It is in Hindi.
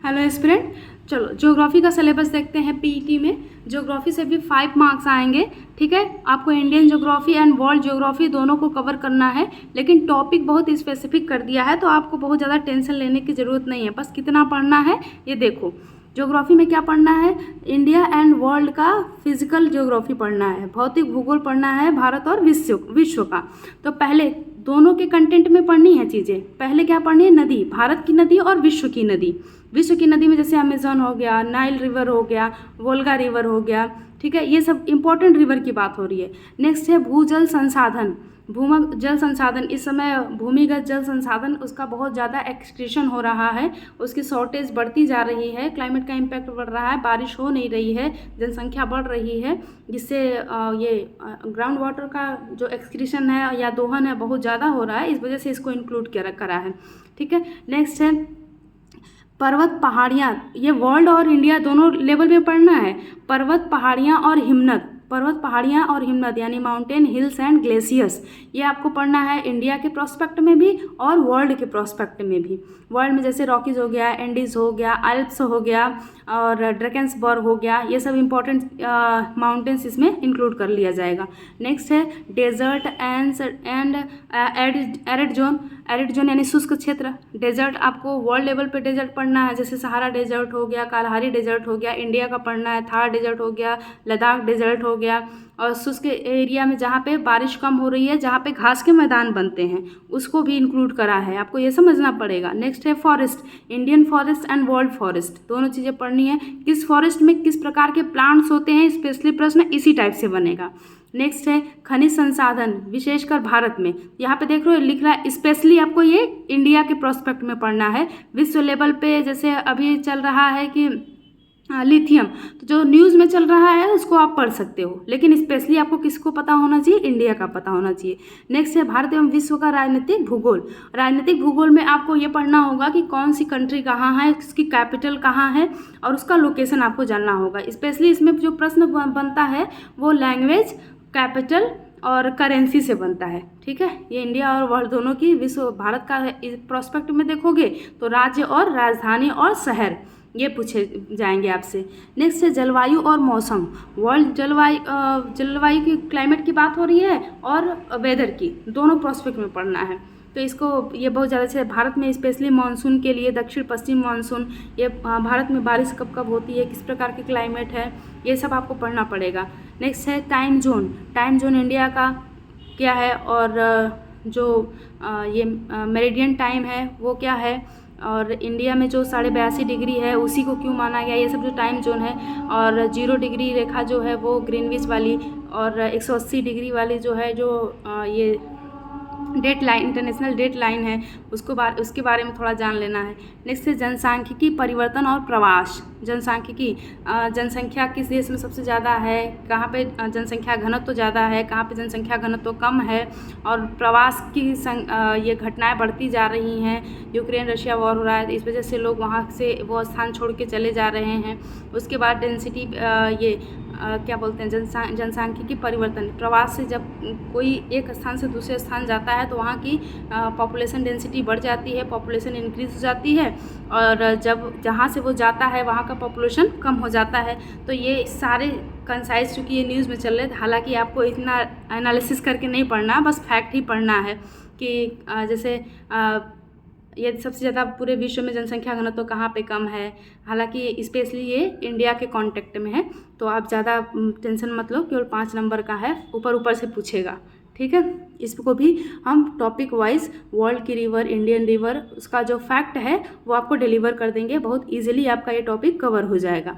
हेलो एस्पिरेंट, चलो ज्योग्राफी का सिलेबस देखते हैं। पीईटी में ज्योग्राफी से भी 5 मार्क्स आएंगे। ठीक है, आपको Indian geography and world geography दोनों को कवर करना है, लेकिन टॉपिक बहुत स्पेसिफिक कर दिया है, तो आपको बहुत ज़्यादा टेंशन लेने की ज़रूरत नहीं है। बस कितना पढ़ना है ये देखो। ज्योग्राफी में क्या पढ़ना है? इंडिया एंड वर्ल्ड का फिजिकल ज्योग्राफी पढ़ना है, भौतिक भूगोल पढ़ना है, भारत और विश्व का। तो पहले दोनों के कंटेंट में पढ़नी है चीज़ें। पहले क्या पढ़नी है? नदी, भारत की नदी और विश्व की नदी। विश्व की नदी में जैसे अमेजन हो गया, नाइल रिवर हो गया, वोल्गा रिवर हो गया। ठीक है, ये सब इंपॉर्टेंट रिवर की बात हो रही है। नेक्स्ट है भूजल संसाधन, भूमि जल संसाधन। इस समय भूमिगत जल संसाधन उसका बहुत ज़्यादा एक्सट्रीशन हो रहा है, उसकी शॉर्टेज बढ़ती जा रही है, क्लाइमेट का इम्पैक्ट बढ़ रहा है, बारिश हो नहीं रही है, जनसंख्या बढ़ रही है, जिससे ये ग्राउंड वाटर का जो एक्सक्रीशन है या दोहन है बहुत ज़्यादा हो रहा है। इस वजह से इसको इंक्लूड करा है। ठीक है, नेक्स्ट है पर्वत पहाड़ियाँ। ये वर्ल्ड और इंडिया दोनों लेवल पे पढ़ना है। पर्वत पहाड़ियाँ और हिमनद, पर्वत पहाड़ियाँ और हिमनद यानी माउंटेन हिल्स एंड ग्लेशियर्स, ये आपको पढ़ना है इंडिया के प्रोस्पेक्ट में भी और वर्ल्ड के प्रोस्पेक्ट में भी। वर्ल्ड में जैसे रॉकीज हो गया, एंडीज हो गया, एल्प्स हो गया और ड्रैकेंसबर्ग हो गया, ये सब इंपॉर्टेंट माउंटेन्स इसमें इंक्लूड कर लिया जाएगा। नेक्स्ट है desert and arid zone. Arid zone यानी शुष्क क्षेत्र। डेजर्ट आपको वर्ल्ड लेवल पे डेजर्ट पढ़ना है, जैसे सहारा डेजर्ट हो गया, कालहारी डेजर्ट हो गया, इंडिया का पढ़ना है, थार डेजर्ट हो गया, लद्दाख डेजर्ट हो गया। और शुष्क एरिया में जहाँ पे बारिश कम हो रही है, जहाँ पे घास के मैदान बनते हैं, उसको भी इंक्लूड करा है, आपको ये समझना पड़ेगा। नेक्स्ट है forest, Indian forest and world forest, दोनों चीज़ें पढ़नी है। किस फॉरेस्ट में किस प्रकार के प्लांट्स होते हैं, स्पेशली प्रश्न इसी टाइप से बनेगा। नेक्स्ट है खनिज संसाधन, विशेषकर भारत में। यहाँ पे देख रहे हो लिख रहा है, स्पेशली आपको ये इंडिया के प्रोस्पेक्ट में पढ़ना है। विश्व लेवल पे जैसे अभी चल रहा है कि लिथियम, तो जो न्यूज़ में चल रहा है उसको आप पढ़ सकते हो, लेकिन स्पेशली आपको किसको पता होना चाहिए? इंडिया का पता होना चाहिए। नेक्स्ट है भारत एवं विश्व का राजनीतिक भूगोल। राजनीतिक भूगोल में आपको ये पढ़ना होगा कि कौन सी कंट्री कहाँ है, उसकी कैपिटल कहाँ है और उसका लोकेशन आपको जानना होगा। स्पेशली इसमें जो प्रश्न बनता है वो लैंग्वेज, कैपिटल और करेंसी से बनता है। ठीक है, ये इंडिया और वर्ल्ड दोनों की विश्व भारत का प्रोस्पेक्ट में देखोगे तो राज्य और राजधानी और शहर ये पूछे जाएंगे आपसे। नेक्स्ट है जलवायु और मौसम। वर्ल्ड जलवायु की क्लाइमेट की बात हो रही है और वेदर की, दोनों प्रोस्पेक्ट में पढ़ना है। तो इसको ये बहुत ज़्यादा से भारत में स्पेशली मानसून के लिए दक्षिण पश्चिम मानसून, ये भारत में बारिश कब कब होती है, किस प्रकार की क्लाइमेट है, ये सब आपको पढ़ना पड़ेगा। नेक्स्ट है time zone. Time zone India का क्या है और जो ये मेरिडियन टाइम है वो क्या है, और इंडिया में जो 82.5 डिग्री है उसी को क्यों माना गया, ये सब जो टाइम जोन है। और 0 डिग्री रेखा जो है वो ग्रीनविच वाली, और 180 डिग्री वाली जो है जो ये date line, international date line है, उसके बारे में थोड़ा जान लेना है। नेक्स्ट है जनसांख्यिकी परिवर्तन और प्रवास। जनसांख्यिकी, जनसंख्या किस देश में सबसे ज़्यादा है, कहाँ पे जनसंख्या घनत्व ज़्यादा है, कहाँ पे जनसंख्या घनत्व कम है, और प्रवास की ये घटनाएं बढ़ती जा रही हैं। यूक्रेन रशिया वॉर हो रहा है, इस वजह से लोग वहाँ से वो स्थान छोड़ के चले जा रहे हैं। उसके बाद डेंसिटी, ये क्या बोलते हैं, जनसांख्यिकी परिवर्तन। प्रवास से जब कोई एक स्थान से दूसरे स्थान जाता है तो वहाँ की पॉपुलेशन डेंसिटी बढ़ जाती है, पॉपुलेशन इंक्रीज हो जाती है, और जब जहाँ से वो जाता है वहाँ का पॉपुलेशन कम हो जाता है। तो ये सारे कंसाइज, चूँकि ये न्यूज़ में चल रहे थे, हालांकि आपको इतना एनालिसिस करके नहीं पढ़ना, बस फैक्ट ही पढ़ना है कि जैसे ये सबसे ज़्यादा पूरे विश्व में जनसंख्या घनत्व तो कहाँ पे कम है। हालांकि स्पेशली ये इंडिया के कॉन्टेक्ट में है, तो आप ज़्यादा टेंशन मत लो, केवल 5 नंबर का है, ऊपर से पूछेगा। ठीक है, इसको भी हम टॉपिक वाइज वर्ल्ड की रिवर, इंडियन रिवर, उसका जो फैक्ट है वो आपको डिलीवर कर देंगे। बहुत ईजिली आपका ये टॉपिक कवर हो जाएगा।